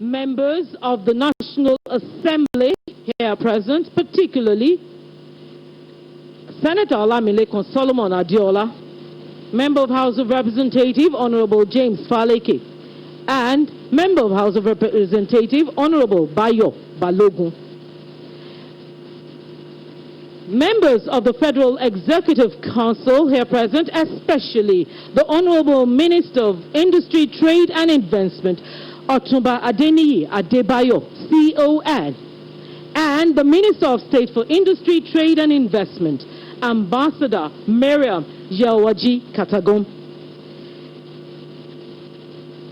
members of the National Assembly here present, particularly Senator Olamilekun Solomon Adiola, Member of House of Representatives, Honorable James Faleke, and Member of House of Representatives, Honorable Bayo Balogun. Members of the Federal Executive Council here present, especially the Honorable Minister of Industry, Trade and Investment, Otumba Adeniyi Adebayo, CON, and the Minister of State for Industry, Trade and Investment, Ambassador Miriam Yawaji Katagum.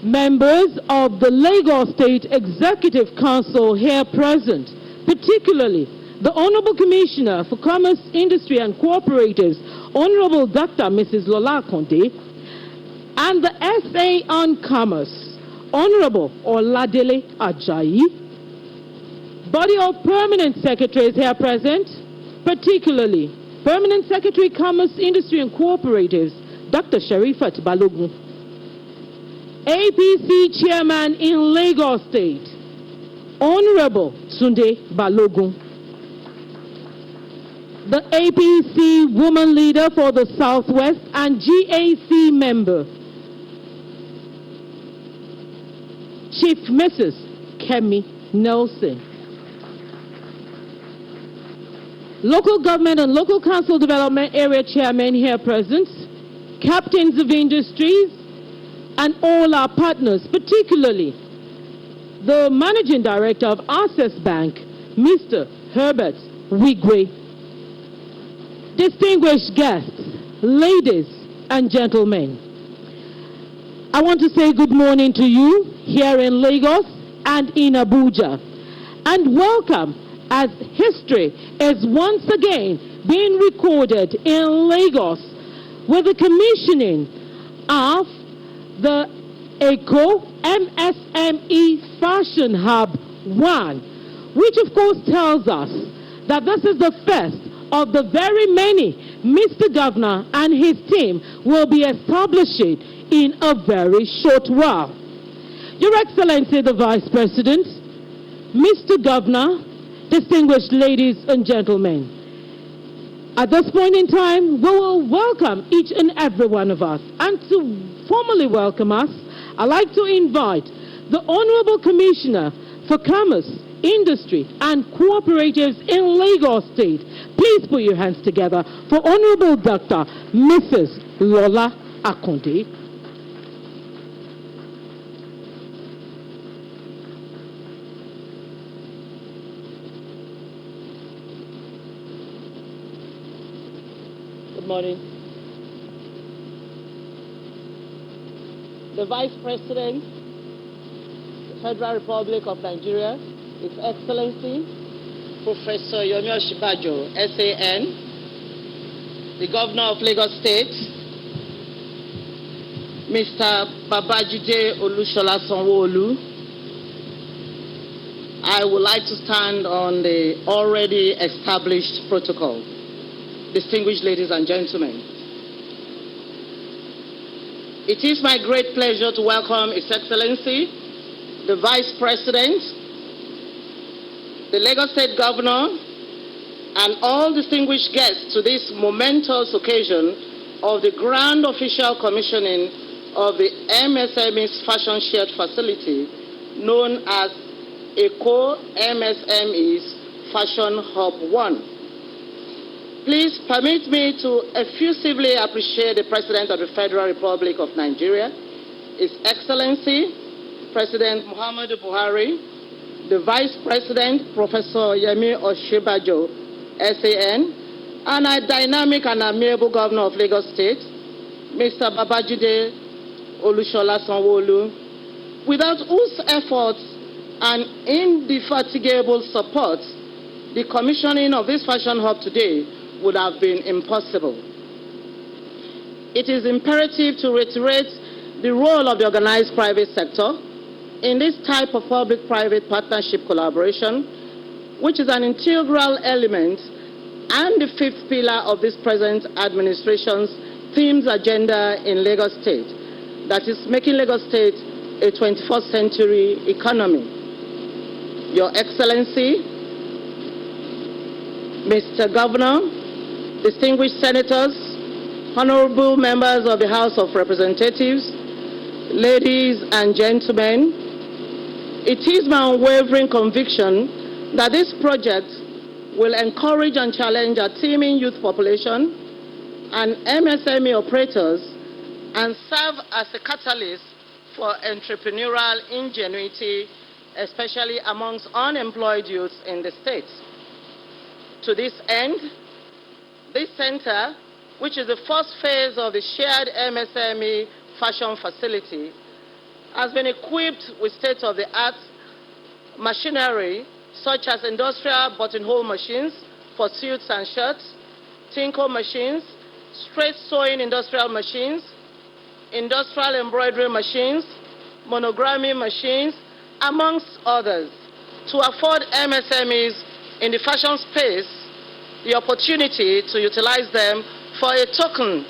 Members of the Lagos State Executive Council here present, particularly the Honorable Commissioner for Commerce, Industry and Cooperatives, Honorable Dr. Mrs. Lola Konde, and the SA on Commerce, Honorable Oladele Ajayi. Body of Permanent Secretaries here present, particularly Permanent Secretary, Commerce, Industry and Cooperatives, Dr. Sherifat Balogun. APC Chairman in Lagos State, Honorable Tunde Balogun. The APC Woman Leader for the Southwest and GAC Member, Chief Mrs. Kemi Nelson. Local Government and Local Council Development Area Chairman here present, Captains of Industries, and all our partners, particularly the Managing Director of Access Bank, Mr. Herbert Wigwe. Distinguished guests, ladies and gentlemen, I want to say good morning to you here in Lagos and in Abuja, and welcome as history is once again being recorded in Lagos with the commissioning of the ECO MSME Fashion Hub 1, which of course tells us that this is the first of the very many Mr. Governor and his team will be establishing in a very short while. Your Excellency the Vice President, Mr. Governor, distinguished ladies and gentlemen, at this point in time, we will welcome each and every one of us. And to formally welcome us, I'd like to invite the Honorable Commissioner for Commerce, Industry and Cooperatives in Lagos State. Please put your hands together for Honorable Dr. Mrs. Lola Akonde. Good morning. The Vice President, the Federal Republic of Nigeria, His Excellency, Professor Yomi Osinbajo, SAN, the Governor of Lagos State, Mr. Babajide Olushola Sanwo-Olu, I would like to stand on the already established protocol. Distinguished ladies and gentlemen, it is my great pleasure to welcome His Excellency, the Vice President, the Lagos State Governor, and all distinguished guests to this momentous occasion of the grand official commissioning of the MSME's Fashion Shared Facility, known as ECO MSME's Fashion Hub 1. Please permit me to effusively appreciate the President of the Federal Republic of Nigeria, His Excellency, President Muhammadu Buhari, the Vice President, Professor Yemi Osinbajo, SAN, and our dynamic and amiable Governor of Lagos State, Mr. Babajide Olushola Sanwo-Olu, without whose efforts and indefatigable support, the commissioning of this fashion hub today would have been impossible. It is imperative to reiterate the role of the organized private sector in this type of public-private partnership collaboration, which is an integral element and the fifth pillar of this present administration's themes agenda in Lagos State, that is making Lagos State a 21st century economy. Your Excellency, Mr. Governor, distinguished senators, honorable members of the House of Representatives, ladies and gentlemen, it is my unwavering conviction that this project will encourage and challenge our teeming youth population and MSME operators and serve as a catalyst for entrepreneurial ingenuity, especially amongst unemployed youths in the state. To this end, this center, which is the first phase of the shared MSME fashion facility, has been equipped with state-of-the-art machinery such as industrial buttonhole machines for suits and shirts, tinko machines, straight sewing industrial machines, industrial embroidery machines, monogramming machines, amongst others, to afford MSMEs in the fashion space the opportunity to utilize them for a token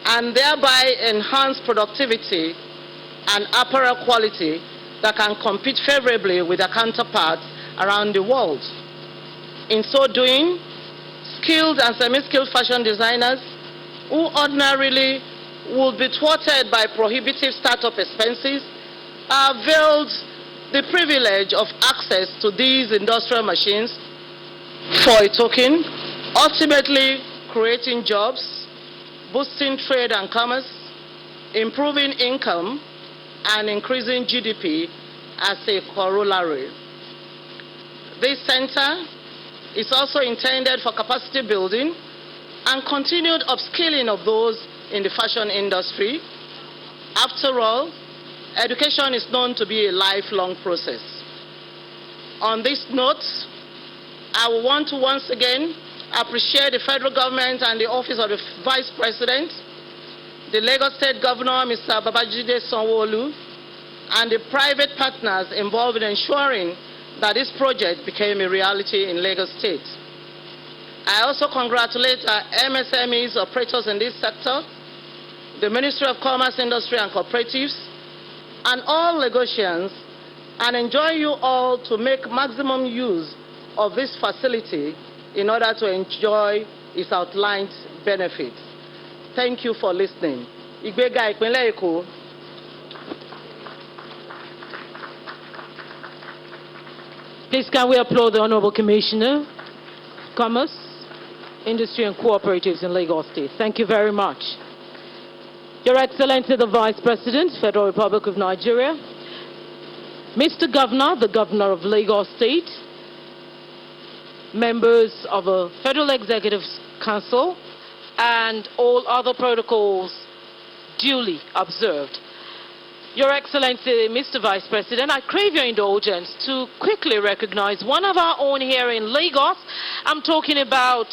and thereby enhance productivity and apparel quality that can compete favorably with their counterparts around the world. In so doing, skilled and semi-skilled fashion designers who ordinarily would be thwarted by prohibitive startup expenses are availed the privilege of access to these industrial machines for a token, ultimately creating jobs, boosting trade and commerce, improving income, and increasing GDP as a corollary. This center is also intended for capacity building and continued upskilling of those in the fashion industry. After all, education is known to be a lifelong process. On this note, I want to once again appreciate the federal government and the office of the Vice President, the Lagos State Governor, Mr. Babajide Sanwo-Olu, and the private partners involved in ensuring that this project became a reality in Lagos State. I also congratulate our MSMEs operators in this sector, the Ministry of Commerce, Industry and Cooperatives, and all Lagosians, and enjoin you all to make maximum use of this facility in order to enjoy its outlined benefits. Thank you for listening. Igbega Ìpínlẹ̀ Èkó. Please can we applaud the Honorable Commissioner, Commerce, Industry and Cooperatives in Lagos State. Thank you very much. Your Excellency the Vice President, Federal Republic of Nigeria, Mr. Governor, the Governor of Lagos State, members of a Federal Executive Council, and all other protocols duly observed. Your Excellency, Mr. Vice President, I crave your indulgence to quickly recognize one of our own here in Lagos. I'm talking about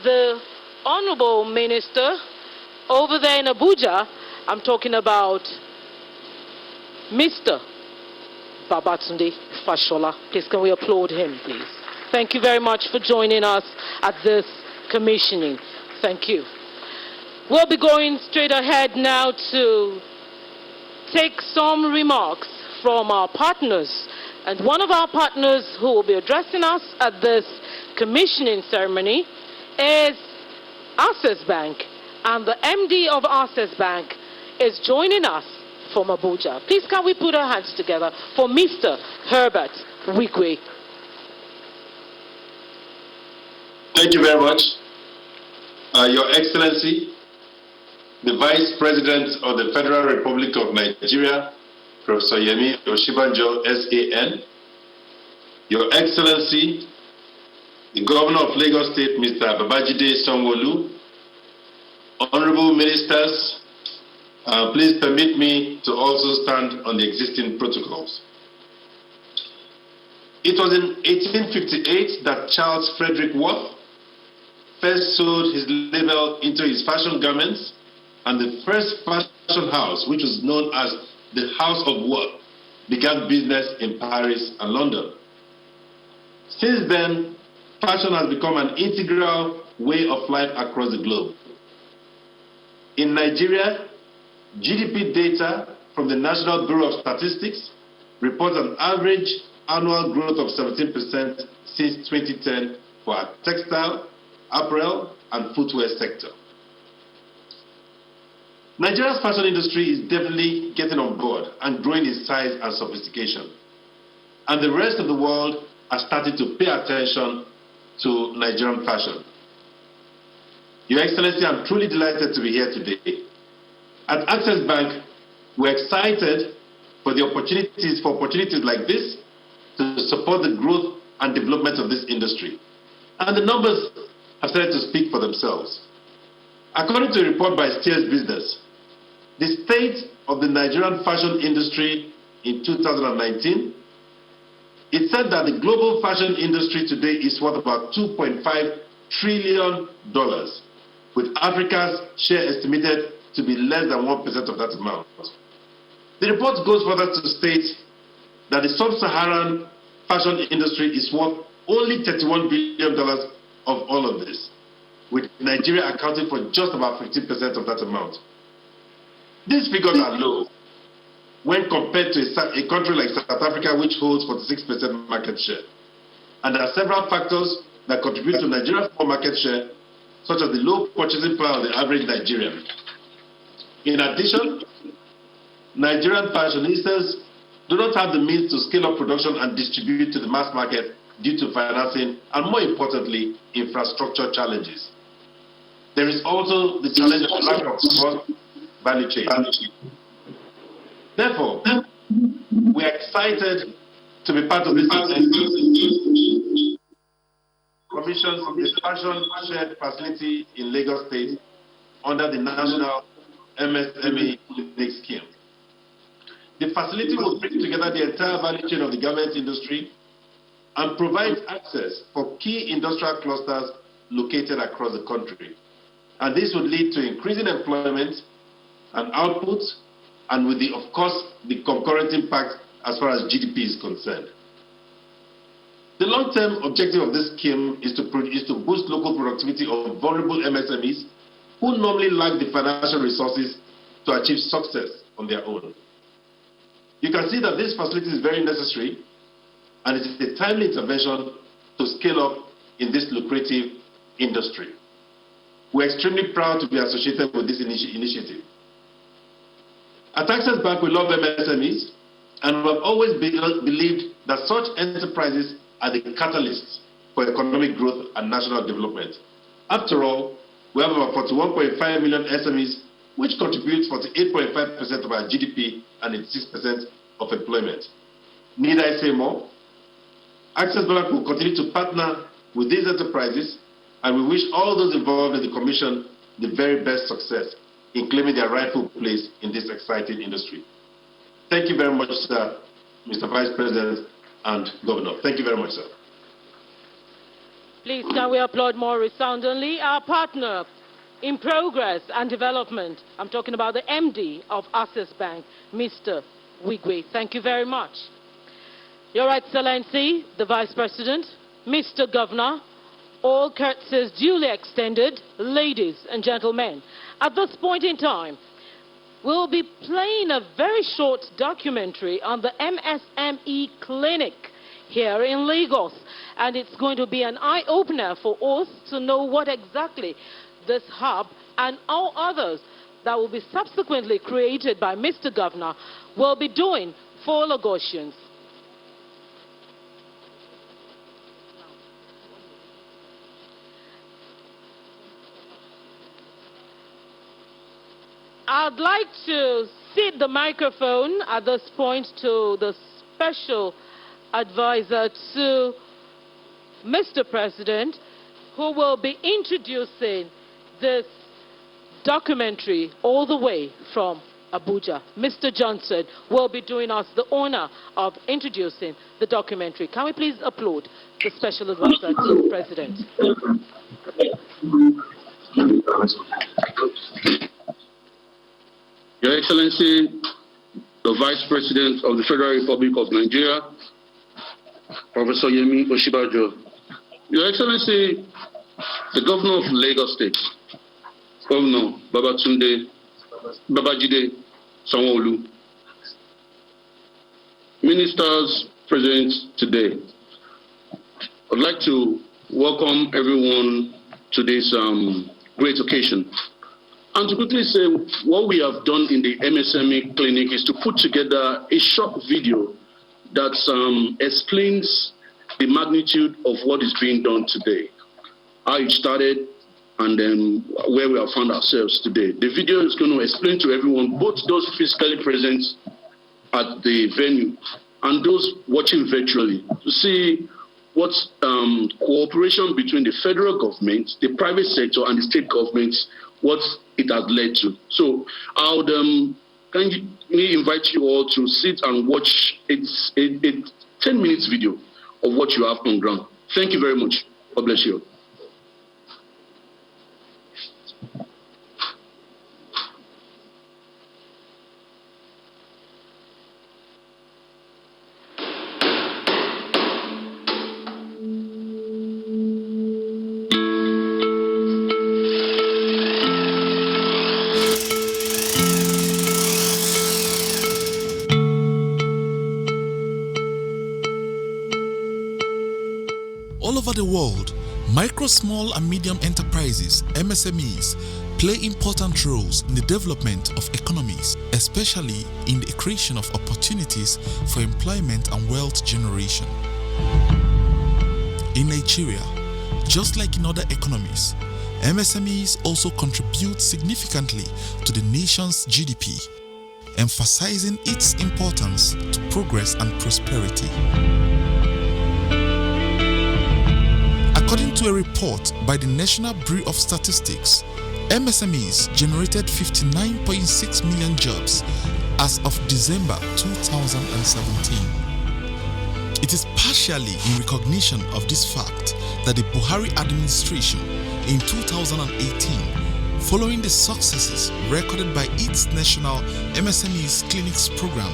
the Honorable Minister over there in Abuja. I'm talking about Mr. Babatunde Fashola. Please, can we applaud him, please? Thank you very much for joining us at this commissioning. Thank you. We'll be going straight ahead now to take some remarks from our partners. And one of our partners who will be addressing us at this commissioning ceremony is Access Bank. And the MD of Access Bank is joining us from Abuja. Please, can we put our hands together for Mr. Herbert Wigwe. Thank you very much. Your Excellency, the Vice President of the Federal Republic of Nigeria, Professor Yemi Osinbajo, SAN, Your Excellency, the Governor of Lagos State, Mr. Babajide Sanwo-Olu, Honorable Ministers, please permit me to also stand on the existing protocols. It was in 1858 that Charles Frederick Worth first sewed his label into his fashion garments, and the first fashion house, which was known as the House of Worth, began business in Paris and London. Since then, fashion has become an integral way of life across the globe. In Nigeria, GDP data from the National Bureau of Statistics reports an average annual growth of 17% since 2010 for our textile, apparel, and footwear sector. Nigeria's fashion industry is definitely getting on board and growing in size and sophistication. And the rest of the world has started to pay attention to Nigerian fashion. Your Excellency, I'm truly delighted to be here today. At Access Bank, we're excited for opportunities like this to support the growth and development of this industry. And the numbers have started to speak for themselves. According to a report by Steers Business, the state of the Nigerian fashion industry in 2019, it said that the global fashion industry today is worth about $2.5 trillion, with Africa's share estimated to be less than 1% of that amount. The report goes further to state that the sub-Saharan fashion industry is worth only $31 billion of all of this, with Nigeria accounting for just about 15% of that amount. These figures are low when compared to a country like South Africa, which holds 46% market share. And there are several factors that contribute to Nigeria's poor market share, such as the low purchasing power of the average Nigerian. In addition, Nigerian fashionistas do not have the means to scale up production and distribute to the mass market due to financing and, more importantly, infrastructure challenges. There is also the challenge of lack of value chain. Therefore, we are excited to be part of this commission of the Fashion Shared Facility in Lagos State under the National MSME Clinic Scheme. The facility will bring together the entire value chain of the garment industry and provide access for key industrial clusters located across the country. And this would lead to increasing employment and output, and with of course, the concurrent impact as far as GDP is concerned. The long-term objective of this scheme is to boost local productivity of vulnerable MSMEs who normally lack the financial resources to achieve success on their own. You can see that this facility is very necessary, and it is a timely intervention to scale up in this lucrative industry. We're extremely proud to be associated with this initiative. At Access Bank, we love MSMEs, and we have always believed that such enterprises are the catalysts for economic growth and national development. After all, we have about 41.5 million SMEs, which contributes 48.5% of our GDP and 86% of employment. Need I say more? Access Bank will continue to partner with these enterprises, and we wish all those involved in the Commission the very best success in claiming their rightful place in this exciting industry. Thank you very much, sir, Mr. Vice President and Governor. Thank you very much, sir. Please, can we applaud more resoundingly our partner in progress and development? I'm talking about the MD of Access Bank, Mr. Wigwe. Thank you very much. Your Excellency, the Vice President, Mr. Governor, all courtesies duly extended, ladies and gentlemen. At this point in time, we'll be playing a very short documentary on the MSME Clinic here in Lagos. And it's going to be an eye-opener for us to know what exactly this hub and all others that will be subsequently created by Mr. Governor will be doing for Lagosians. I'd like to cede the microphone at this point to the special advisor to Mr. President, who will be introducing this documentary all the way from Abuja. Mr. Johnson will be doing us the honor of introducing the documentary. Can we please applaud the special advisor to the President? Your Excellency, the Vice President of the Federal Republic of Nigeria, Professor Yemi Osinbajo. Your Excellency, the Governor of Lagos State, Governor Babajide Sanwo-Olu, ministers present today, I'd like to welcome everyone to this great occasion. And to quickly say, what we have done in the MSME clinic is to put together a short video that explains the magnitude of what is being done today, how it started, and then where we have found ourselves today. The video is going to explain to everyone, both those physically present at the venue and those watching virtually, to see what cooperation between the federal government, the private sector, and the state governments, what it has led to. So I would invite you all to sit and watch a 10 minutes video of what you have on ground. Thank you very much. God bless you. All over the world, micro, small and medium enterprises, MSMEs, play important roles in the development of economies, especially in the creation of opportunities for employment and wealth generation. In Nigeria, just like in other economies, MSMEs also contribute significantly to the nation's GDP, emphasizing its importance to progress and prosperity. According to a report by the National Bureau of Statistics, MSMEs generated 59.6 million jobs as of December 2017. It is partially in recognition of this fact that the Buhari administration in 2018, following the successes recorded by its National MSMEs Clinics program,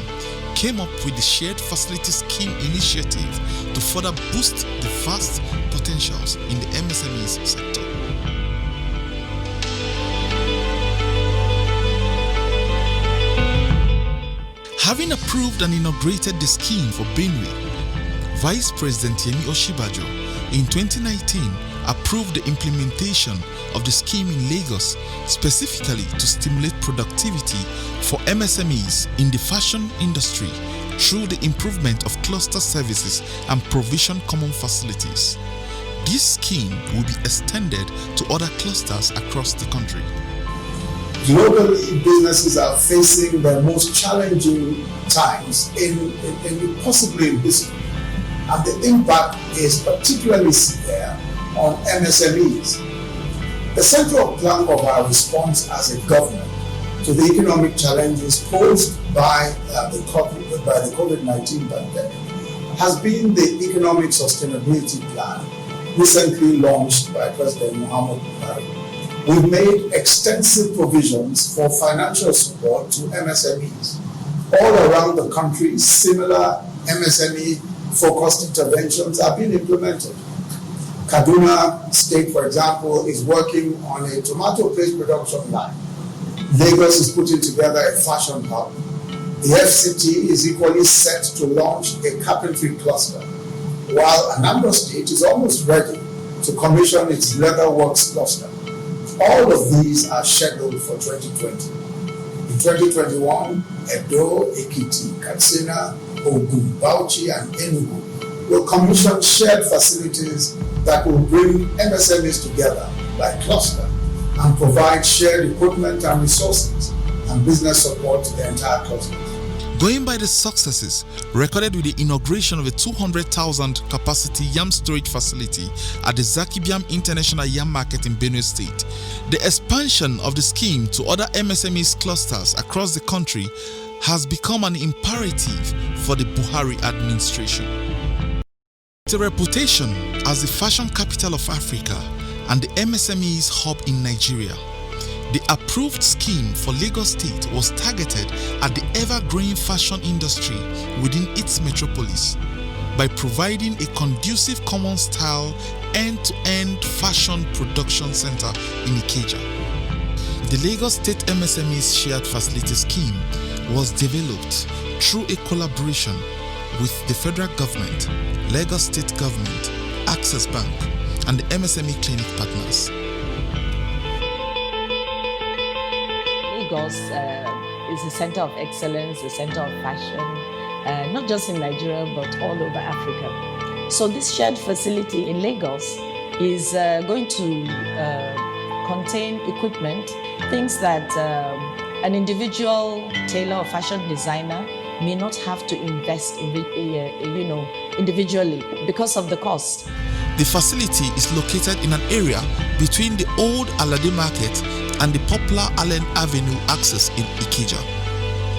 came up with the Shared Facility Scheme initiative to further boost the vast potentials in the MSMEs sector. Having approved and inaugurated the scheme for Benue, Vice President Yemi Osinbajo in 2019 approved the implementation of the scheme in Lagos, specifically to stimulate productivity for MSMEs in the fashion industry through the improvement of cluster services and provision common facilities. This scheme will be extended to other clusters across the country. Globally, businesses are facing their most challenging times in possibly in history, and the impact is particularly severe on MSMEs. The central plank of our response as a government to the economic challenges posed by the COVID-19 pandemic has been the Economic Sustainability Plan, recently launched by President Muhammadu Buhari. We've made extensive provisions for financial support to MSMEs. All around the country, similar MSME-focused interventions are being implemented. Kaduna State, for example, is working on a tomato paste production line. Lagos is putting together a fashion hub. The FCT is equally set to launch a carpentry cluster, while Anambra State is almost ready to commission its leatherworks cluster. All of these are scheduled for 2020. In 2021, Edo, Ekiti, Katsina, Ogun, Bauchi, and Enugu will commission shared facilities that will bring MSMEs together by cluster and provide shared equipment and resources and business support to the entire cluster. Going by the successes recorded with the inauguration of a 200,000 capacity yam storage facility at the Zakibiam International Yam Market in Benue State, the expansion of the scheme to other MSMEs clusters across the country has become an imperative for the Buhari administration. With a reputation as the fashion capital of Africa and the MSMEs hub in Nigeria, the approved scheme for Lagos State was targeted at the ever-growing fashion industry within its metropolis by providing a conducive common-style end-to-end fashion production center in Ikeja. The Lagos State MSMEs Shared Facility Scheme was developed through a collaboration with the federal government, Lagos State government, Access Bank, and the MSME clinic partners. Lagos is a center of excellence, a center of fashion, not just in Nigeria, but all over Africa. So this shared facility in Lagos is going to contain equipment, things that an individual tailor or fashion designer may not have to invest in, individually because of the cost. The facility is located in an area between the old Alade Market and the popular Allen Avenue access in Ikeja.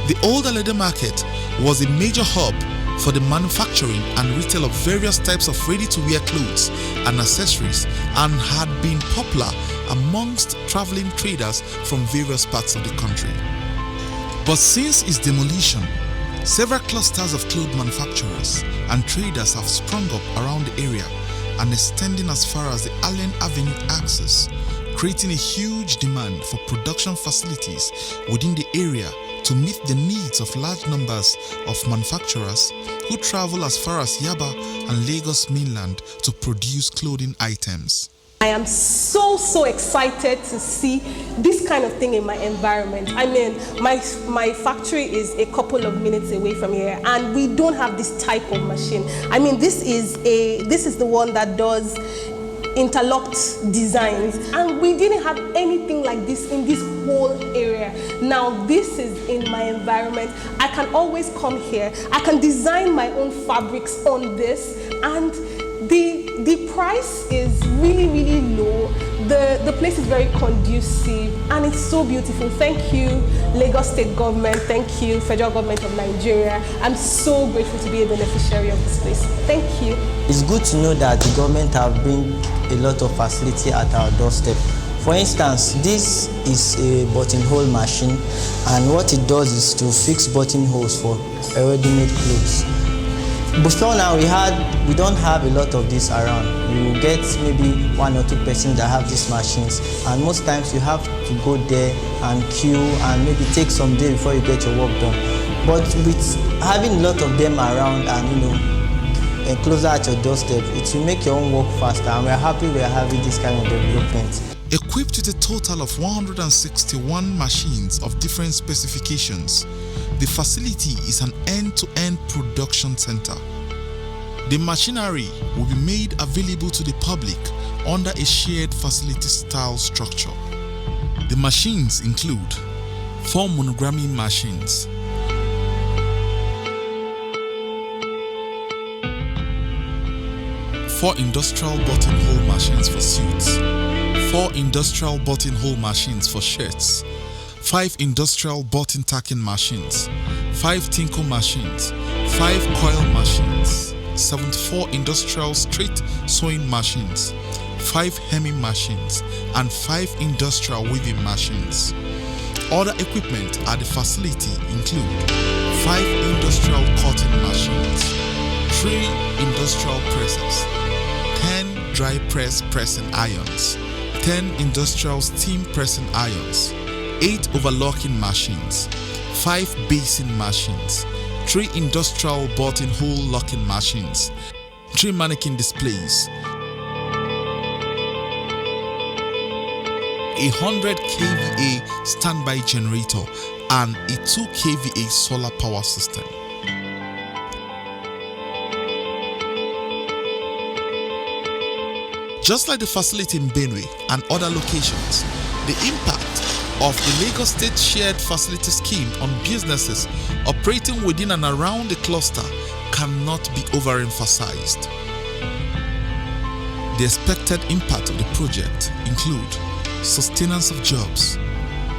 The old Alade Market was a major hub for the manufacturing and retail of various types of ready-to-wear clothes and accessories, and had been popular amongst traveling traders from various parts of the country. But since its demolition, several clusters of cloth manufacturers and traders have sprung up around the area and extending as far as the Allen Avenue axis, creating a huge demand for production facilities within the area to meet the needs of large numbers of manufacturers who travel as far as Yaba and Lagos mainland to produce clothing items. I am so excited to see this kind of thing in my environment. I mean, my factory is a couple of minutes away from here, and we don't have this type of machine. I mean, this is the one that does interlocked designs, and we didn't have anything like this in this whole area. Now this is in my environment. I can always come here. I can design my own fabrics on this, and the price is really low. The place is very conducive, and it's so beautiful. Thank you, Lagos State government. Thank you, federal government of Nigeria. I'm so grateful to be a beneficiary of this place. Thank you. It's good to know that the government have bring a lot of facility at our doorstep. For instance, this is a buttonhole machine, and what it does is to fix buttonholes for ready-made clothes. Before now, we don't have a lot of this around. You get maybe 1 or 2 persons that have these machines, and most times you have to go there and queue and maybe take some day before you get your work done. But with having a lot of them around and closer at your doorstep, it will make your own work faster, and we're happy we're having this kind of development. Equipped with a total of 161 machines of different specifications, the facility is an end-to-end production center. The machinery will be made available to the public under a shared facility style structure. The machines include 4 monogramming machines, 4 industrial buttonhole machines for suits, 4 industrial buttonhole machines for shirts, 5 industrial button tacking machines, 5 tinkle machines, 5 coil machines, 74 industrial straight sewing machines, 5 hemming machines, and 5 industrial weaving machines. Other equipment at the facility include 5 industrial cutting machines, 3 industrial presses, 10 dry press pressing irons, 10 industrial steam pressing irons, 8 overlocking machines, 5 basing machines, 3 industrial buttonhole locking machines, 3 mannequin displays, 100 kVA standby generator, and a 2 kVA solar power system. Just like the facility in Benue and other locations, the impact of the Lagos State Shared Facility Scheme on businesses operating within and around the cluster cannot be overemphasized. The expected impact of the project include sustenance of jobs,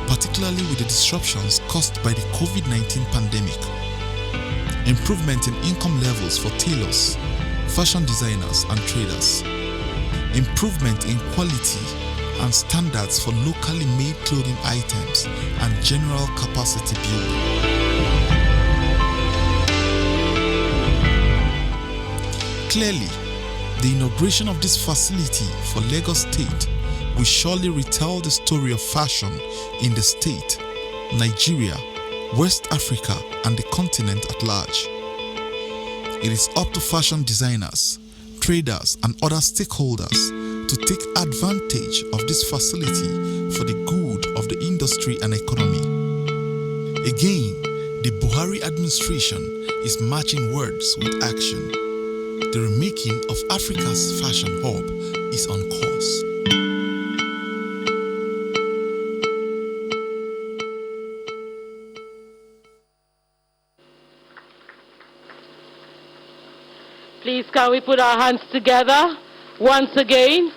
particularly with the disruptions caused by the COVID-19 pandemic, improvement in income levels for tailors, fashion designers and traders, improvement in quality and standards for locally made clothing items, and general capacity building. Clearly, the inauguration of this facility for Lagos State will surely retell the story of fashion in the state, Nigeria, West Africa, and the continent at large. it is up to fashion designers, traders, and other stakeholders to take advantage of this facility for the good of the industry and economy. Again, the Buhari administration is matching words with action. The remaking of Africa's fashion hub is on course. Please, can we put our hands together once again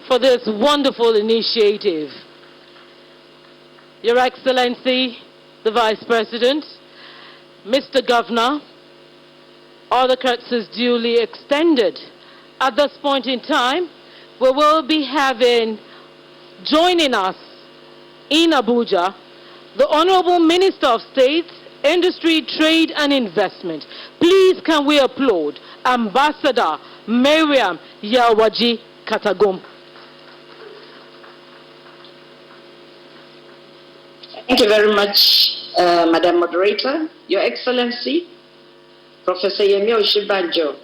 for this wonderful initiative? Your Excellency, the Vice President, Mr. Governor, all the courtesies duly extended. At this point in time, we will be having, joining us in Abuja, the Honorable Minister of State, Industry, Trade and Investment. Please, can we applaud Ambassador Mariam Yawaji Katagum. Thank you very much, Madam Moderator. Your Excellency, Professor Yemi Osinbajo,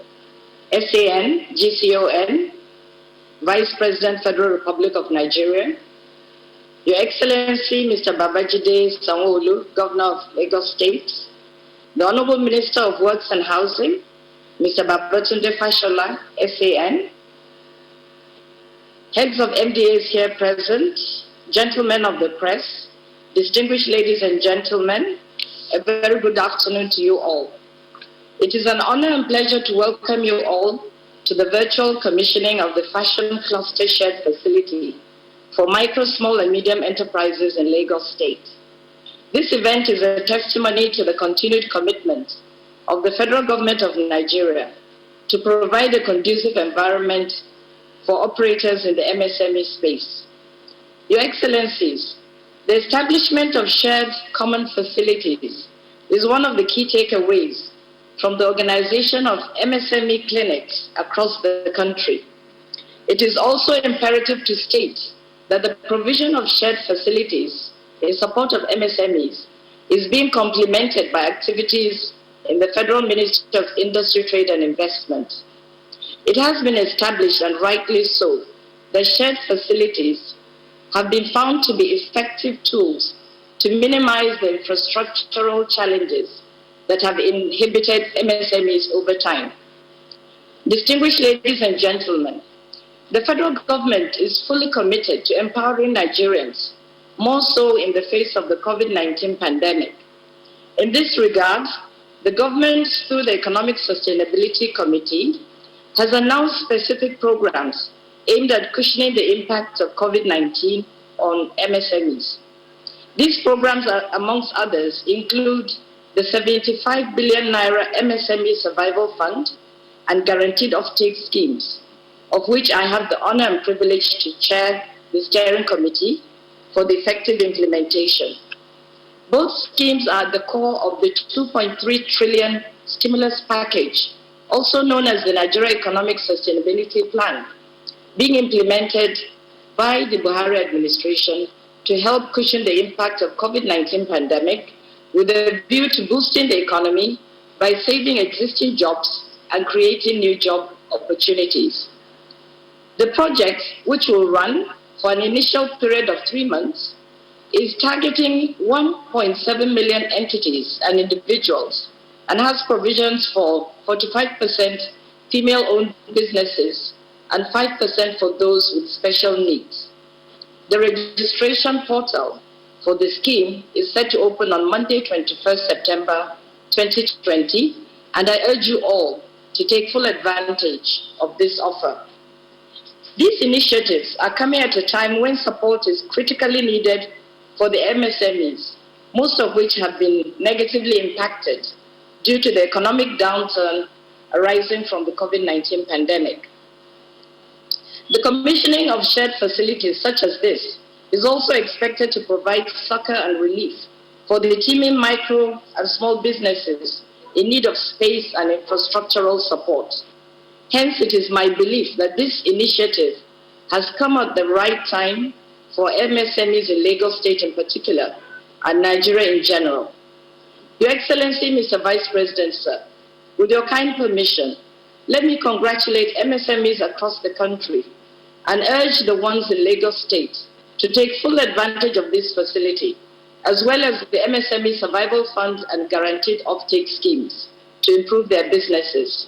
SAN, GCON, Vice President, Federal Republic of Nigeria. Your Excellency, Mr. Babajide Sanwo-Olu, Governor of Lagos State. The Honorable Minister of Works and Housing, Mr. Babatunde Fashola, SAN. Heads of MDAs here present, gentlemen of the press, distinguished ladies and gentlemen, a very good afternoon to you all. It is an honor and pleasure to welcome you all to the virtual commissioning of the Fashion Cluster Shared Facility for micro, small and medium enterprises in Lagos State. This event is a testimony to the continued commitment of the federal government of Nigeria to provide a conducive environment for operators in the MSME space. Your Excellencies, the establishment of shared common facilities is one of the key takeaways from the organization of MSME clinics across the country. It is also imperative to state that the provision of shared facilities in support of MSMEs is being complemented by activities in the Federal Ministry of Industry, Trade and Investment. It has been established, and rightly so, that shared facilities have been found to be effective tools to minimize the infrastructural challenges that have inhibited MSMEs over time. Distinguished ladies and gentlemen, the federal government is fully committed to empowering Nigerians, more so in the face of the COVID-19 pandemic. In this regard, the government, through the Economic Sustainability Committee, has announced specific programs aimed at cushioning the impact of COVID-19 on MSMEs. These programs, amongst others, include the 75 billion naira MSME Survival Fund and guaranteed offtake schemes, of which I have the honor and privilege to chair the steering committee for the effective implementation. Both schemes are at the core of the 2.3 trillion stimulus package, also known as the Nigeria Economic Sustainability Plan, being implemented by the Buhari administration to help cushion the impact of COVID-19 pandemic with a view to boosting the economy by saving existing jobs and creating new job opportunities. The project, which will run for an initial period of 3 months, is targeting 1.7 million entities and individuals and has provisions for 45% female-owned businesses and 5% for those with special needs. The registration portal for the scheme is set to open on Monday, 21st September 2020, and I urge you all to take full advantage of this offer. These initiatives are coming at a time when support is critically needed for the MSMEs, most of which have been negatively impacted due to the economic downturn arising from the COVID-19 pandemic. The commissioning of shared facilities such as this is also expected to provide succor and relief for the teeming micro and small businesses in need of space and infrastructural support. Hence, it is my belief that this initiative has come at the right time for MSMEs in Lagos State in particular, and Nigeria in general. Your Excellency, Mr. Vice President, sir, With your kind permission, let me congratulate MSMEs across the country and urge the ones in Lagos State to take full advantage of this facility, as well as the MSME Survival Fund and Guaranteed Offtake Schemes to improve their businesses.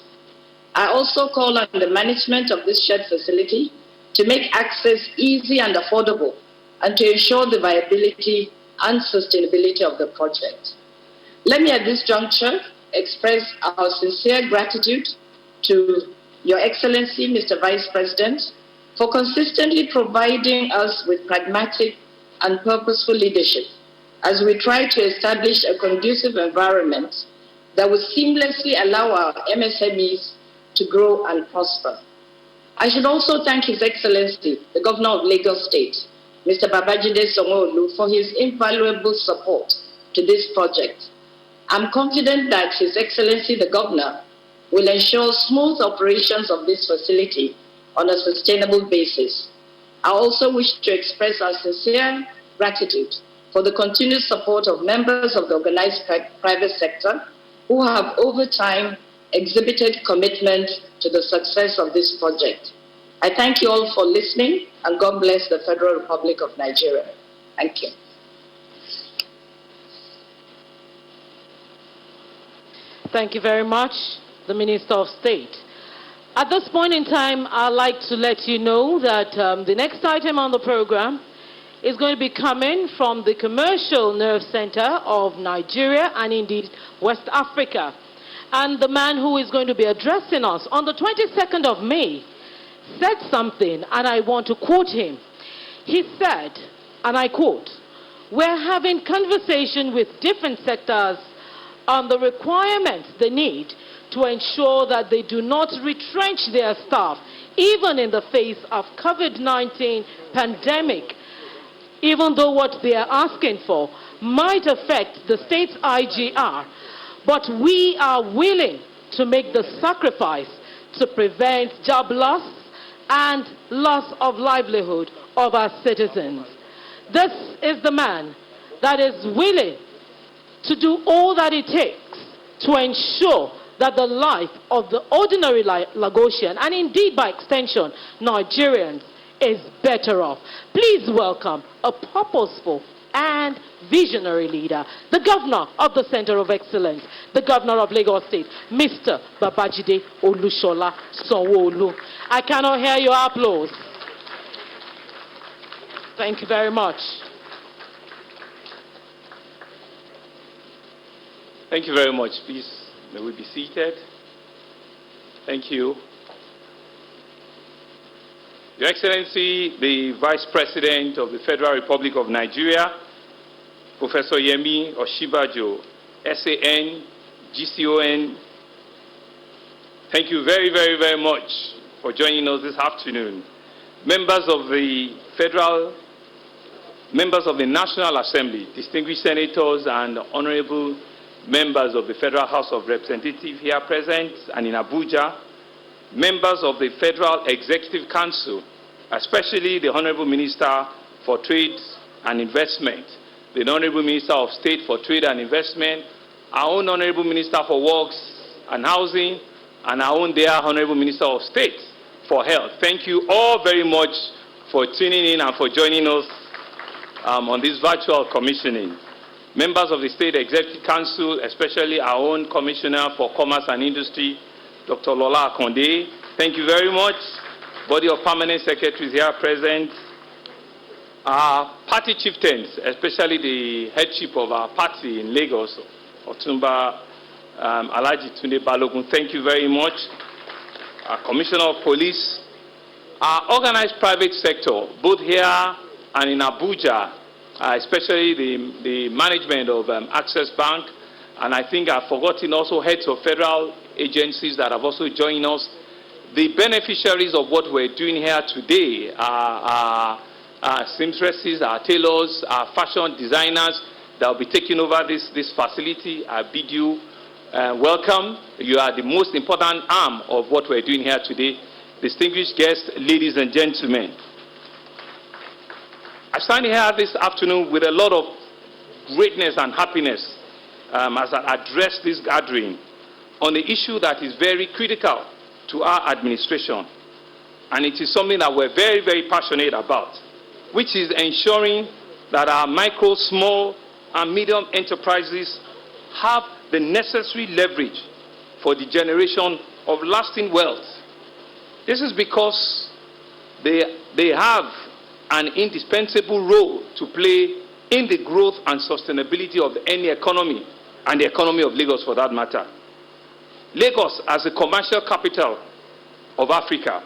I also call on the management of this shared facility to make access easy and affordable and to ensure the viability and sustainability of the project. Let me at this juncture express our sincere gratitude to Your Excellency, Mr. Vice President, for consistently providing us with pragmatic and purposeful leadership as we try to establish a conducive environment that will seamlessly allow our MSMEs to grow and prosper. I should also thank His Excellency, the Governor of Lagos State, Mr. Babajide Sanwo-Olu, for his invaluable support to this project. I'm confident that His Excellency, the Governor, will ensure smooth operations of this facility on a sustainable basis. I also wish to express our sincere gratitude for the continued support of members of the organized private sector who have over time exhibited commitment to the success of this project. I thank you all for listening, and God bless the Federal Republic of Nigeria. Thank you. Thank you very much, the Minister of State. At this point in time, I'd like to let you know that the next item on the program is going to be coming from the Commercial Nerve Center of Nigeria and indeed West Africa. And the man who is going to be addressing us on the 22nd of May said something, and I want to quote him. He said, and I quote, "We're having conversation with different sectors on the requirements they need to ensure that they do not retrench their staff, even in the face of COVID-19 pandemic, even though what they are asking for might affect the state's IGR. But we are willing to make the sacrifice to prevent job loss and loss of livelihood of our citizens." This is the man that is willing to do all that it takes to ensure that the life of the ordinary Lagosian, and indeed by extension Nigerians, is better off. Please welcome a purposeful and visionary leader, the Governor of the Center of Excellence, the Governor of Lagos State, Mr. Babajide Olushola Sanwo-Olu. I cannot hear your applause. Thank you very much. Thank you very much. Please, may we be seated. Thank you. Your Excellency, the Vice President of the Federal Republic of Nigeria, Professor Yemi Osinbajo, SAN, GCON, thank you very, very, very much for joining us this afternoon. Members of the National Assembly, distinguished senators and honorable members of the Federal House of Representatives here present and in Abuja, members of the Federal Executive Council, especially the Honorable Minister for Trade and Investment, the Honorable Minister of State for Trade and Investment, our own Honorable Minister for Works and Housing, and our own dear Honorable Minister of State for Health. Thank you all very much for tuning in and for joining us on this virtual commissioning. Members of the State Executive Council, especially our own Commissioner for Commerce and Industry, Dr. Lola Akonde, thank you very much. Body of Permanent Secretaries here present. Our party chieftains, especially the headship of our party in Lagos, Otumba Alhaji Tunde Balogun, thank you very much. Our Commissioner of Police, our organized private sector, both here and in Abuja, especially the management of Access Bank, and I think I've forgotten also heads of federal agencies that have also joined us. The beneficiaries of what we're doing here today are seamstresses, our tailors, our fashion designers that will be taking over this facility. I bid you welcome. You are the most important arm of what we're doing here today. Distinguished guests, ladies and gentlemen. I stand here this afternoon with a lot of greatness and happiness as I address this gathering on the issue that is very critical to our administration, and it is something that we're very, very passionate about, which is ensuring that our micro, small, and medium enterprises have the necessary leverage for the generation of lasting wealth. This is because they have an indispensable role to play in the growth and sustainability of any economy, and the economy of Lagos for that matter. Lagos, as a commercial capital of Africa,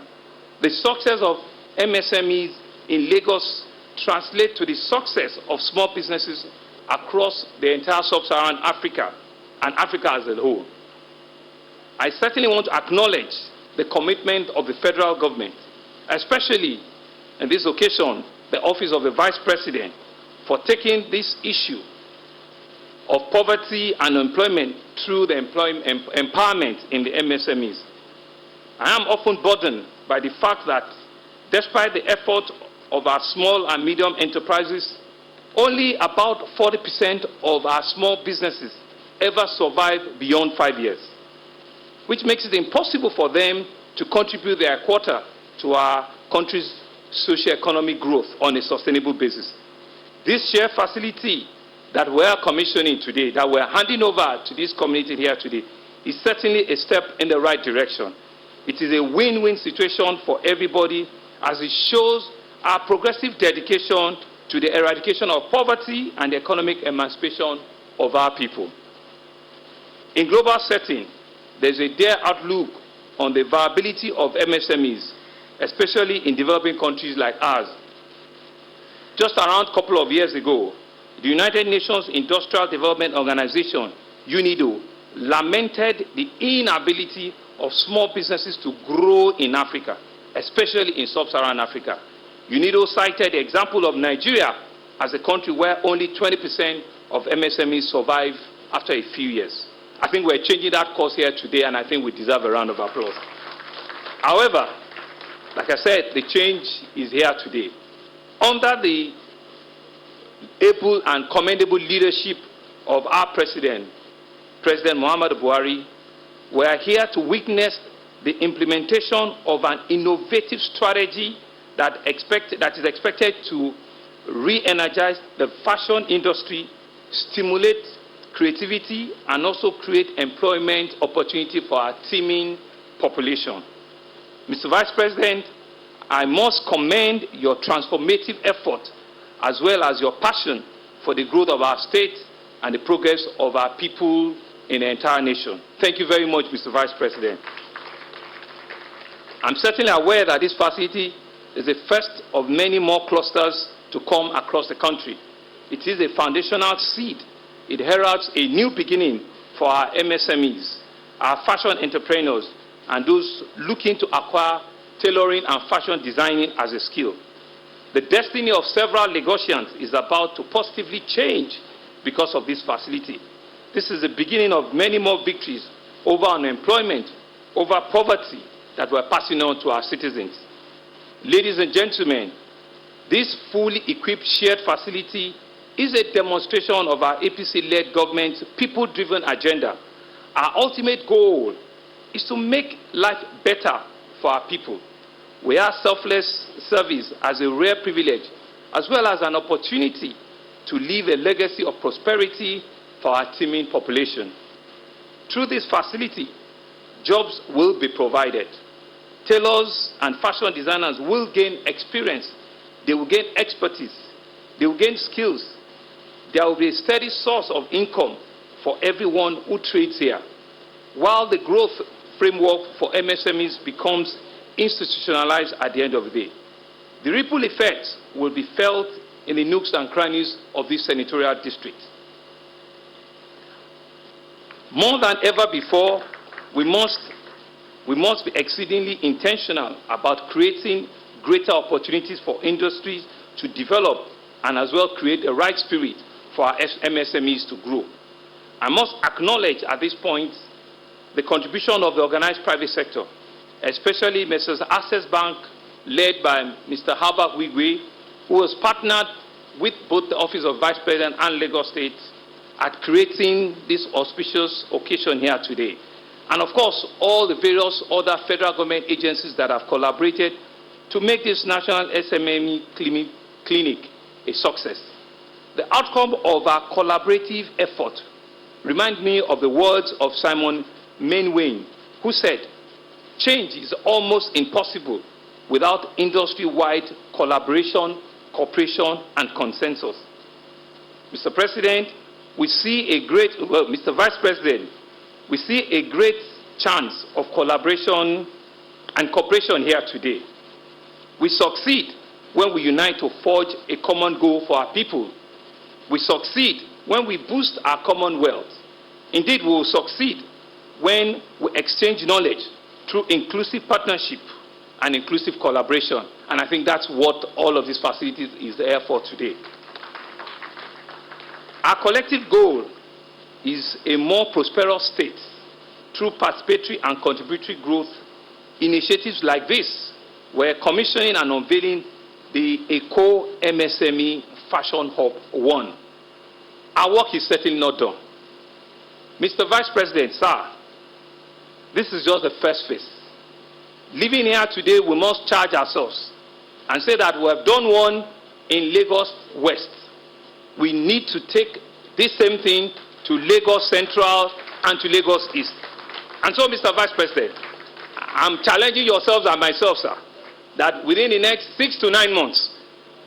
the success of MSMEs in Lagos translate to the success of small businesses across the entire sub-Saharan Africa and Africa as a whole. I certainly want to acknowledge the commitment of the federal government, especially in this occasion, the Office of the Vice President, for taking this issue of poverty and employment through the empowerment in the MSMEs. I am often burdened by the fact that despite the effort of our small and medium enterprises, only about 40% of our small businesses ever survive beyond 5 years, which makes it impossible for them to contribute their quota to our country's socio-economic growth on a sustainable basis. This share facility that we're commissioning today, that we're handing over to this community here today, is certainly a step in the right direction. It is a win-win situation for everybody, as it shows our progressive dedication to the eradication of poverty and the economic emancipation of our people. In global setting, there's a dire outlook on the viability of MSMEs, especially in developing countries like ours. Just around a couple of years ago, the United Nations Industrial Development Organization, UNIDO, lamented the inability of small businesses to grow in Africa, especially in sub-Saharan Africa. UNIDO cited the example of Nigeria as a country where only 20% of MSMEs survive after a few years. I think we're changing that course here today, and I think we deserve a round of applause. However, like I said, the change is here today. Under the able and commendable leadership of our President Muhammadu Buhari, we are here to witness the implementation of an innovative strategy that is expected to re-energize the fashion industry, stimulate creativity, and also create employment opportunity for our teeming population. Mr. Vice President, I must commend your transformative effort as well as your passion for the growth of our state and the progress of our people in the entire nation. Thank you very much, Mr. Vice President. I'm certainly aware that this facility is the first of many more clusters to come across the country. It is a foundational seed. It heralds a new beginning for our MSMEs, our fashion entrepreneurs, and those looking to acquire tailoring and fashion designing as a skill. The destiny of several Lagosians is about to positively change because of this facility. This is the beginning of many more victories over unemployment, over poverty that we're passing on to our citizens. Ladies and gentlemen, this fully equipped shared facility is a demonstration of our APC-led government's people-driven agenda. Our ultimate goal is to make life better for our people. We are selfless service as a rare privilege, as well as an opportunity to leave a legacy of prosperity for our teeming population. Through this facility, jobs will be provided. Tailors and fashion designers will gain experience. They will gain expertise. They will gain skills. There will be a steady source of income for everyone who trades here, while the growth framework for MSMEs becomes institutionalized at the end of the day. The ripple effects will be felt in the nooks and crannies of this senatorial district. More than ever before, we must be exceedingly intentional about creating greater opportunities for industries to develop and as well create a right spirit for our MSMEs to grow. I must acknowledge at this point the contribution of the organized private sector, especially Mrs. Access Bank, led by Mr. Herbert Wigwe, who has partnered with both the Office of Vice President and Lagos State at creating this auspicious occasion here today. and of course, all the various other federal government agencies that have collaborated to make this National SMME Clinic a success. The outcome of our collaborative effort reminds me of the words of Simon Mainwaring, who said, "Change is almost impossible without industry-wide collaboration, cooperation, and consensus." Mr. President, Mr. Vice President, we see a great chance of collaboration and cooperation here today. We succeed when we unite to forge a common goal for our people. We succeed when we boost our commonwealth. Indeed, we will succeed when we exchange knowledge through inclusive partnership and inclusive collaboration. And I think that's what all of these facilities is there for today. Our collective goal is a more prosperous state through participatory and contributory growth initiatives like this. We're commissioning and unveiling the Eco MSME Fashion Hub 1. Our work is certainly not done. Mr. Vice President, sir, this is just the first phase. Living here today, we must charge ourselves and say that we have done one in Lagos West. We need to take this same thing to Lagos Central and to Lagos East. And so, Mr. Vice President, I'm challenging yourselves and myself, sir, that within the next 6 to 9 months,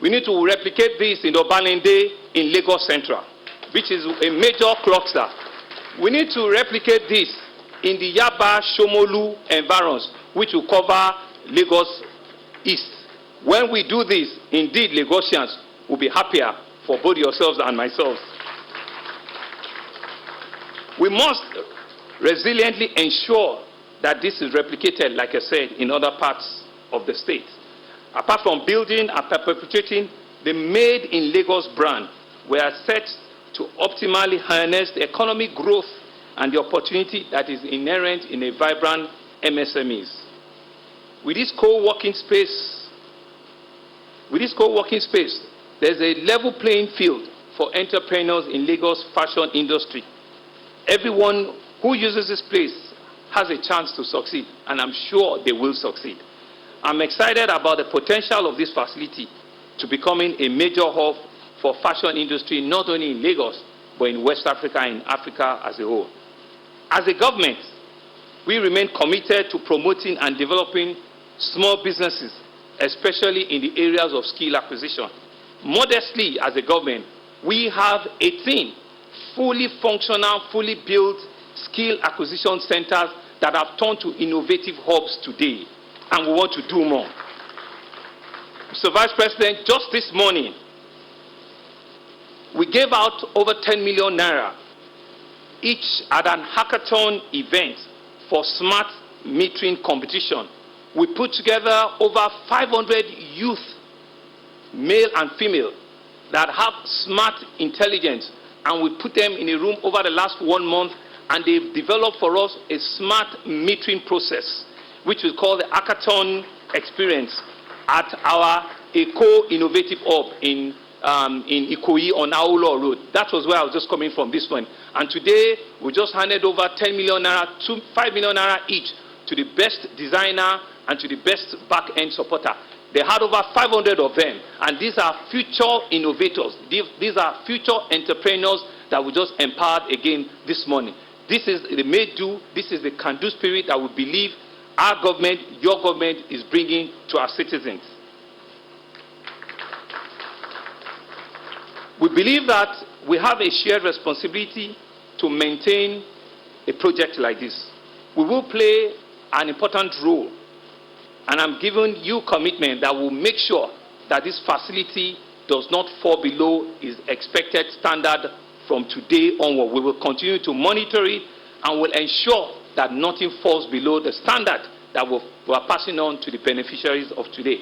we need to replicate this in Obalende in Lagos Central, which is a major cluster. We need to replicate this in the Yaba, Shomolu environs, which will cover Lagos East. When we do this, indeed, Lagosians will be happier for both yourselves and myself. We must resiliently ensure that this is replicated, like I said, in other parts of the state. Apart from building and perpetuating the Made in Lagos brand, we are set to optimally harness the economic growth and the opportunity that is inherent in a vibrant MSMEs. With this co-working space, there's a level playing field for entrepreneurs in Lagos fashion industry. Everyone who uses this place has a chance to succeed, and I'm sure they will succeed. I'm excited about the potential of this facility to becoming a major hub for fashion industry, not only in Lagos, but in West Africa and Africa as a whole. As a government, we remain committed to promoting and developing small businesses, especially in the areas of skill acquisition. Modestly, as a government, we have 18 fully functional, fully built skill acquisition centers that have turned to innovative hubs today, and we want to do more. Mr. Vice President, just this morning, we gave out over 10 million naira each at an hackathon event for smart metering competition. We put together over 500 youth, male and female, that have smart intelligence, and we put them in a room over the last 1 month, and they've developed for us a smart metering process, which we call the hackathon experience at our Eco Innovative Hub in Ikoyi on Aulo Road. That was where I was just coming from this one. And today, we just handed over 10 million naira, 5 million naira each to the best designer and to the best back-end supporter. They had over 500 of them, and these are future innovators. These are future entrepreneurs that we just empowered again this morning. This is the may-do, this is the can-do spirit that we believe our government, your government, is bringing to our citizens. We believe that we have a shared responsibility to maintain a project like this. We will play an important role, and I'm giving you commitment that will make sure that this facility does not fall below its expected standard from today onward. We will continue to monitor it and will ensure that nothing falls below the standard that we are passing on to the beneficiaries of today.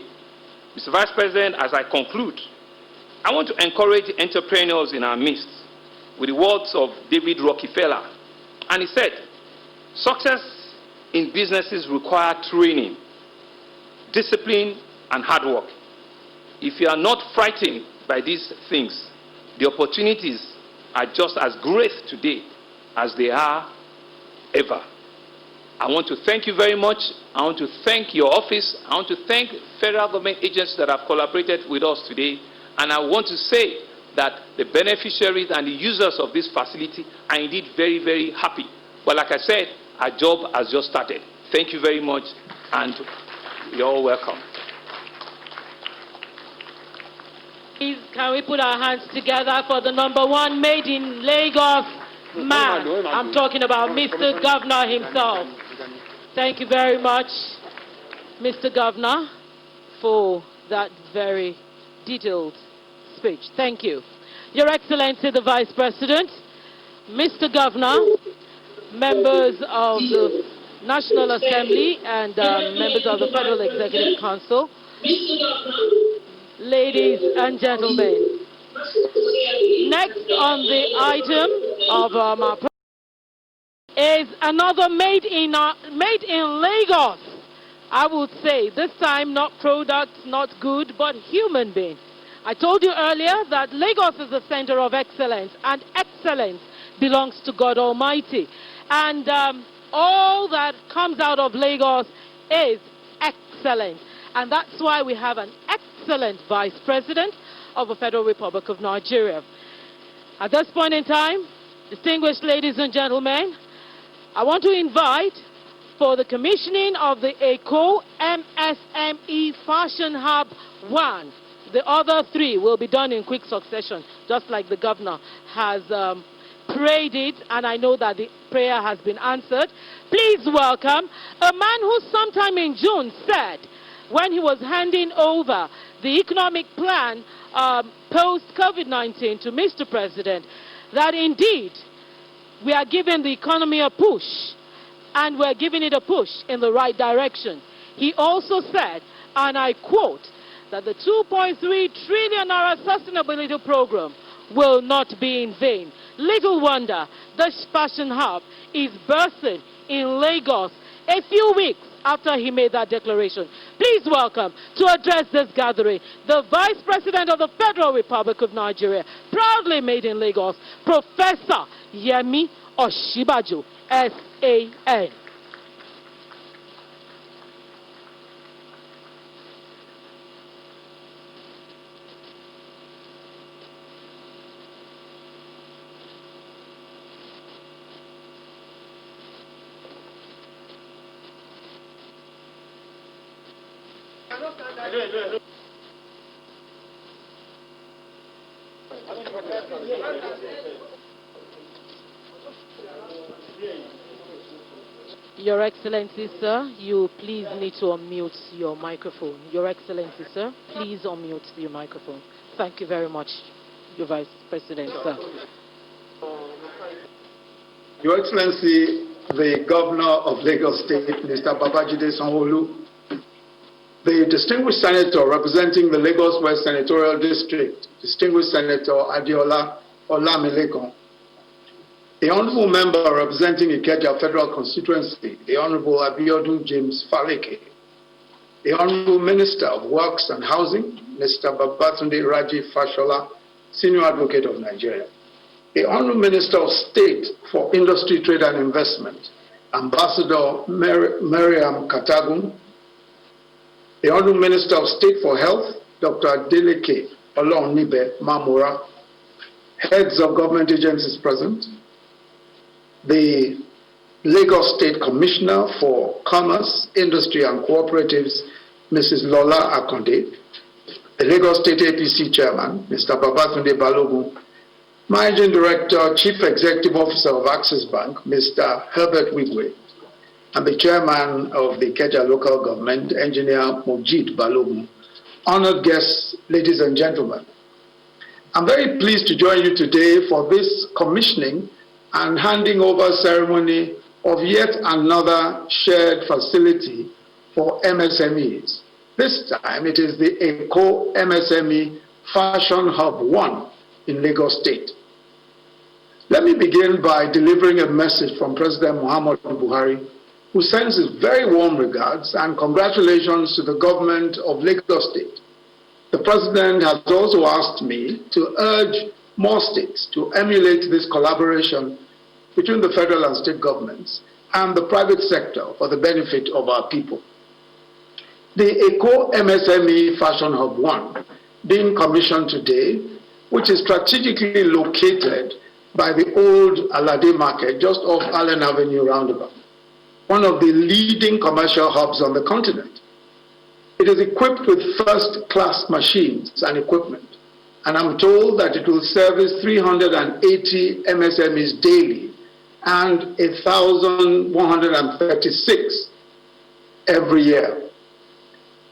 Mr. Vice President, as I conclude, I want to encourage entrepreneurs in our midst with the words of David Rockefeller. And he said, success in businesses require training, discipline, and hard work. If you are not frightened by these things, the opportunities are just as great today as they are ever. I want to thank you very much. I want to thank your office. I want to thank federal government agencies that have collaborated with us today. And I want to say that the beneficiaries and the users of this facility are indeed very, very happy. But like I said, our job has just started. Thank you very much, and you're all welcome. Please, can we put our hands together for the #1 made in Lagos man? I'm talking about Mr. Governor himself. Thank you very much, Mr. Governor, for that very detailed speech. Thank you. Your Excellency, the Vice President, Mr. Governor, members of the National Assembly and members of the Federal Executive Council, ladies and gentlemen. Next on the item of our is another made in Lagos. I would say this time not product, not good, but human being. I told you earlier that Lagos is the center of excellence, and excellence belongs to God Almighty. And all that comes out of Lagos is excellent. And that's why we have an excellent Vice President of the Federal Republic of Nigeria. At this point in time, distinguished ladies and gentlemen, I want to invite for the commissioning of the ECO MSME Fashion Hub 1. The other 3 will be done in quick succession, just like the governor has prayed it, and I know that the prayer has been answered. Please welcome a man who sometime in June said, when he was handing over the economic plan post-COVID-19 to Mr. President, that indeed we are giving the economy a push, and we're giving it a push in the right direction. He also said, and I quote, that the 2.3 trillion sustainability program will not be in vain. Little wonder this fashion hub is bursting in Lagos a few weeks after he made that declaration. Please welcome, to address this gathering, the Vice President of the Federal Republic of Nigeria, proudly made in Lagos, Professor Yemi Osinbajo, SAN. Your Excellency, sir, you please need to unmute your microphone. Your Excellency, sir, please unmute your microphone. Thank you very much, your Vice President, sir. Your Excellency, the Governor of Lagos State, Mr. Babajide Sanwo-Olu, the distinguished senator representing the Lagos West Senatorial District, distinguished Senator Adiola Olamilekan, the Honourable Member representing Ikeja Federal Constituency, the Honourable Abiodun James Faleke, the Honourable Minister of Works and Housing, Mr. Babatunde Raji Fashola, Senior Advocate of Nigeria, the Honourable Minister of State for Industry, Trade and Investment, Ambassador Mariam Katagun, the Honourable Minister of State for Health, Dr. Adeleke Olonibe Mamora, heads of government agencies present, the Lagos State Commissioner for Commerce, Industry and Cooperatives, Mrs. Lola Akonde, the Lagos State APC Chairman, Mr. Babatunde Balogun, Managing Director, Chief Executive Officer of Access Bank, Mr. Herbert Wigwe, and the Chairman of the Ikeja Local Government, Engineer Mojid Balogun. Honored guests, ladies and gentlemen, I'm very pleased to join you today for this commissioning and handing over ceremony of yet another shared facility for MSMEs. This time it is the ECO MSME Fashion Hub 1 in Lagos State. Let me begin by delivering a message from President Muhammadu Buhari, who sends his very warm regards and congratulations to the government of Lagos State. The President has also asked me to urge more states to emulate this collaboration between the federal and state governments and the private sector for the benefit of our people. The Eco MSME Fashion Hub 1 being commissioned today, which is strategically located by the old Alade Market just off Allen Avenue roundabout, one of the leading commercial hubs on the continent. It is equipped with first-class machines and equipment, and I'm told that it will service 380 MSMEs daily and 1,136 every year.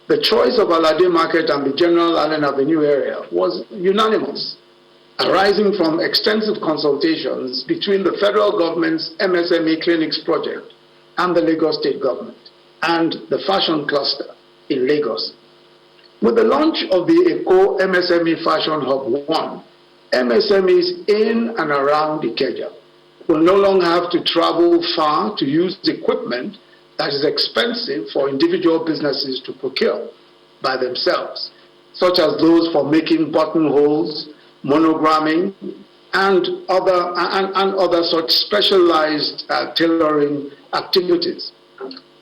The choice of Alade Market and the general Allen Avenue area was unanimous, arising from extensive consultations between the federal government's MSME Clinics project and the Lagos State government, and the fashion cluster in Lagos. With the launch of the Eco MSME Fashion Hub 1, MSMEs in and around Ikeja will no longer have to travel far to use equipment that is expensive for individual businesses to procure by themselves, such as those for making buttonholes, monogramming, and other such specialized tailoring activities.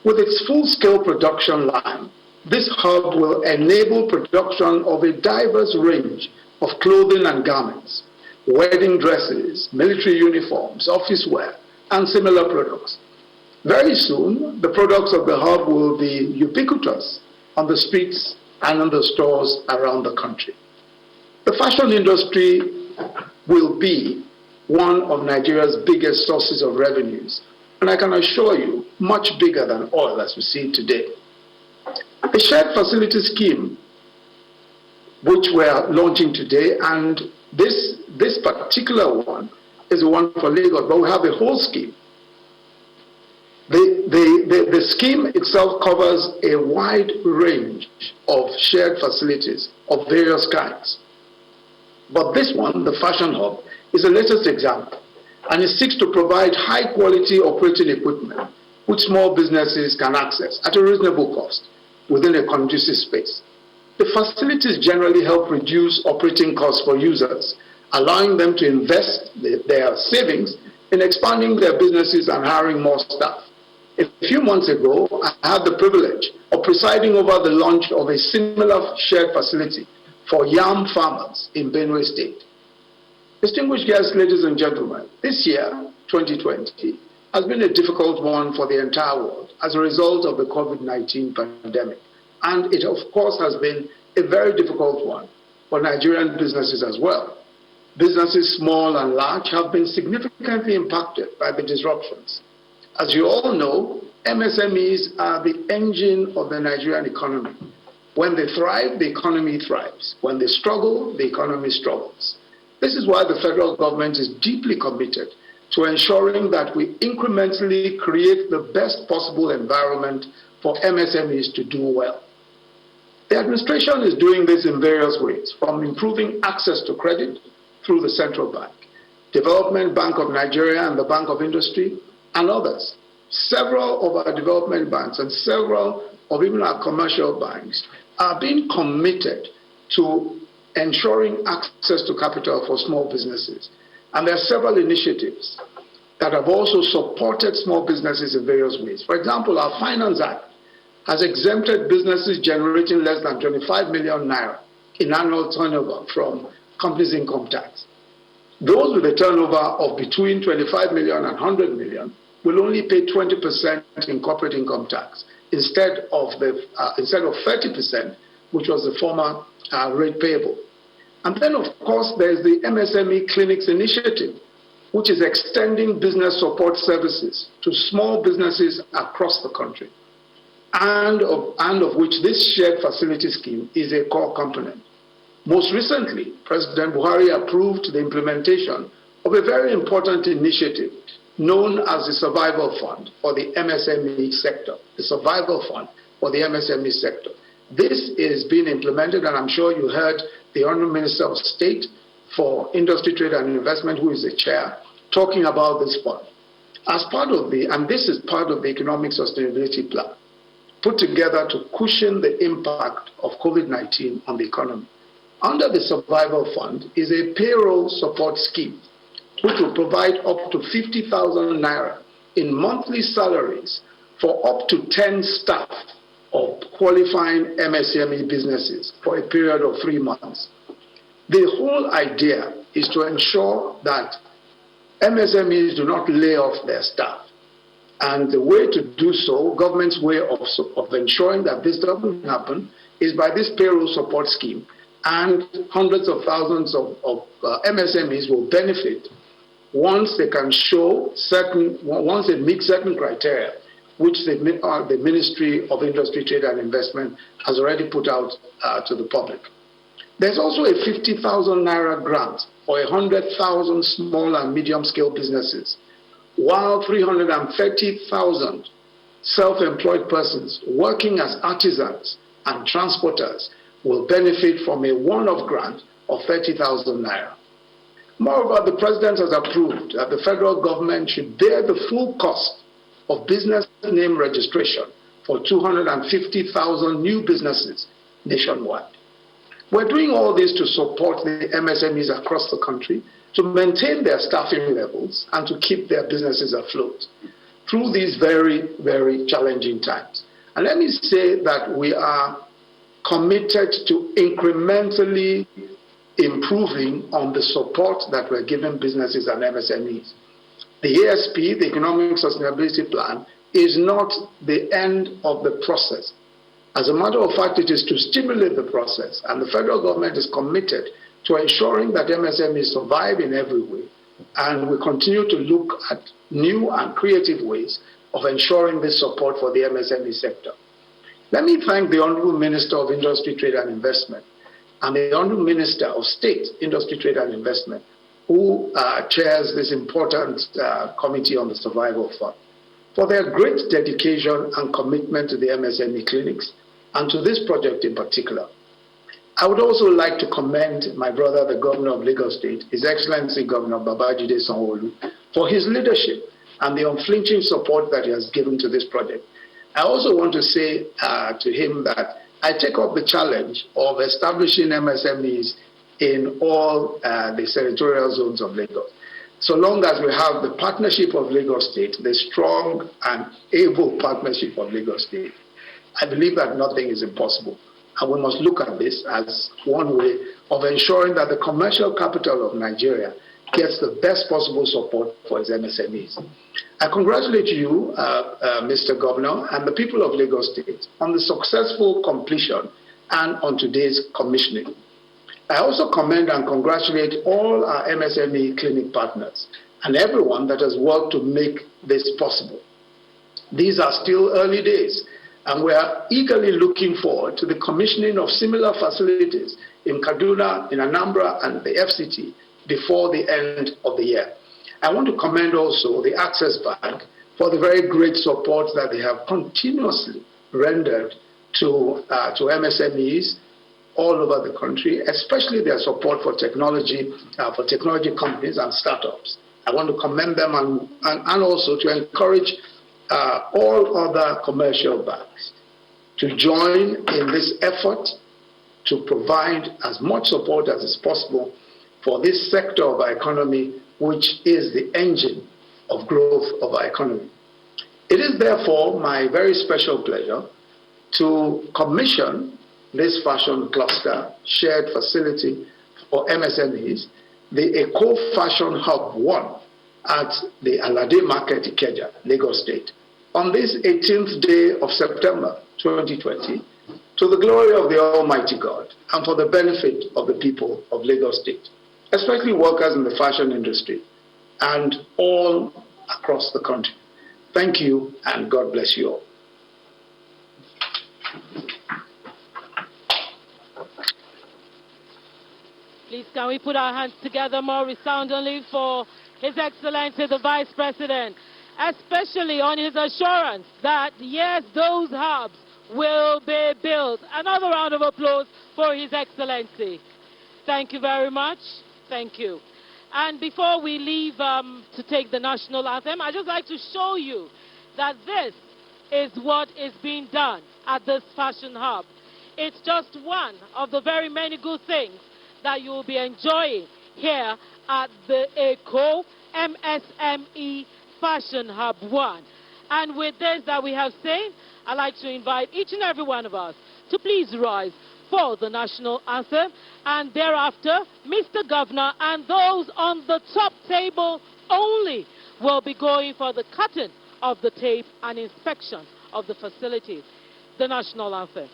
With its full-scale production line, this hub will enable production of a diverse range of clothing and garments, wedding dresses, military uniforms, office wear, and similar products. Very soon, the products of the hub will be ubiquitous on the streets and in the stores around the country. The fashion industry will be one of Nigeria's biggest sources of revenues, and I can assure you, much bigger than oil as we see it today. The shared facility scheme, which we are launching today, and this particular one is the one for Lagos, but we have a whole scheme. The scheme itself covers a wide range of shared facilities of various kinds. But this one, the Fashion Hub, is the latest example, and it seeks to provide high-quality operating equipment which small businesses can access at a reasonable cost within a conducive space. The facilities generally help reduce operating costs for users, allowing them to invest their savings in expanding their businesses and hiring more staff. A few months ago, I had the privilege of presiding over the launch of a similar shared facility for yam farmers in Benue State. Distinguished guests, ladies and gentlemen, this year, 2020, has been a difficult one for the entire world as a result of the COVID-19 pandemic. And it, of course, has been a very difficult one for Nigerian businesses as well. Businesses, small and large, have been significantly impacted by the disruptions. As you all know, MSMEs are the engine of the Nigerian economy. When they thrive, the economy thrives. When they struggle, the economy struggles. This is why the federal government is deeply committed to ensuring that we incrementally create the best possible environment for MSMEs to do well. The administration is doing this in various ways, from improving access to credit through the central bank, Development Bank of Nigeria and the Bank of Industry, and others. Several of our development banks and several of even our commercial banks are being committed to ensuring access to capital for small businesses. And there are several initiatives that have also supported small businesses in various ways. For example, our Finance Act has exempted businesses generating less than 25 million naira in annual turnover from companies' income tax. Those with a turnover of between 25 million and 100 million will only pay 20% in corporate income tax instead of 30%, which was the former rate payable. And then, of course, there's the MSME Clinics initiative, which is extending business support services to small businesses across the country, and of which this shared facility scheme is a core component. Most recently, President Buhari approved the implementation of a very important initiative known as the Survival Fund for the MSME sector. The Survival Fund for the MSME sector. This is being implemented, and I'm sure you heard the Honourable Minister of State for Industry, Trade and Investment, who is the chair, talking about this fund. As part of and this is part of the Economic Sustainability Plan, put together to cushion the impact of COVID-19 on the economy. Under the Survival Fund is a payroll support scheme, which will provide up to 50,000 naira in monthly salaries for up to 10 staff of qualifying MSME businesses for a period of 3 months. The whole idea is to ensure that MSMEs do not lay off their staff. And the way to do so, government's way of ensuring that this doesn't happen, is by this payroll support scheme. And hundreds of thousands of MSMEs will benefit once they can show once they meet certain criteria, which the Ministry of Industry, Trade and Investment has already put out to the public. There's also a 50,000 naira grant for 100,000 small and medium-scale businesses, while 330,000 self-employed persons working as artisans and transporters will benefit from a one-off grant of 30,000 naira. Moreover, the President has approved that the federal government should bear the full cost of business name registration for 250,000 new businesses nationwide. We're doing all this to support the MSMEs across the country, to maintain their staffing levels and to keep their businesses afloat through these very, very challenging times. And let me say that we are committed to incrementally improving on the support that we're giving businesses and MSMEs. The ASP, the Economic Sustainability Plan, is not the end of the process. As a matter of fact, it is to stimulate the process, and the federal government is committed to ensuring that MSMEs survive in every way, and we continue to look at new and creative ways of ensuring this support for the MSME sector. Let me thank the Honorable Minister of Industry, Trade and Investment and the Honorable Minister of State, Industry, Trade and Investment, who chairs this important Committee on the Survival Fund, for their great dedication and commitment to the MSME clinics and to this project in particular. I would also like to commend my brother, the Governor of Lagos State, His Excellency Governor Babajide Sanwo-Olu, for his leadership and the unflinching support that he has given to this project. I also want to say to him that I take up the challenge of establishing MSMEs in all the senatorial zones of Lagos. So long as we have the partnership of Lagos State, the strong and able partnership of Lagos State, I believe that nothing is impossible. And we must look at this as one way of ensuring that the commercial capital of Nigeria gets the best possible support for its MSMEs. I congratulate you, Mr. Governor, and the people of Lagos State on the successful completion and on today's commissioning. I also commend and congratulate all our MSME clinic partners and everyone that has worked to make this possible. These are still early days, and we are eagerly looking forward to the commissioning of similar facilities in Kaduna, in Anambra, and the FCT before the end of the year. I want to commend also the Access Bank for the very great support that they have continuously rendered to MSMEs all over the country, especially their support for technology companies and startups. I want to commend them and also to encourage all other commercial banks to join in this effort to provide as much support as is possible for this sector of our economy, which is the engine of growth of our economy. It is therefore my very special pleasure to commission this fashion cluster shared facility for MSMEs, the Eco Fashion Hub 1 at the Alade Market, Ikeja, Lagos State, on this 18th day of September 2020, to the glory of the Almighty God and for the benefit of the people of Lagos State, especially workers in the fashion industry and all across the country. Thank you, and God bless you all. Please, can we put our hands together more resoundingly for His Excellency the Vice President, especially on his assurance that, yes, those hubs will be built. Another round of applause for His Excellency. Thank you very much. Thank you. And before we leave to take the National Anthem, I'd just like to show you that this is what is being done at this fashion hub. It's just one of the very many good things that you will be enjoying here at the ECO MSME Fashion Hub 1. And with this that we have said, I'd like to invite each and every one of us to please rise for the national anthem, and thereafter, Mr. Governor and those on the top table only will be going for the cutting of the tape and inspection of the facility. The national anthem.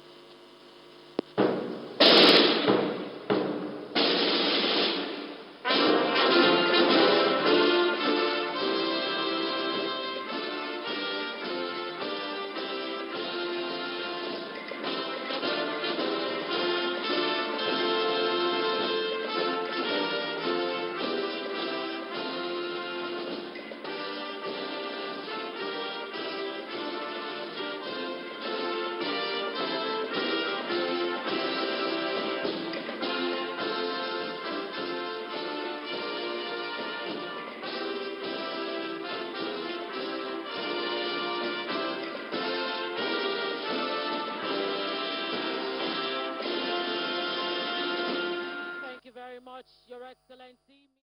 Very much, Your Excellency.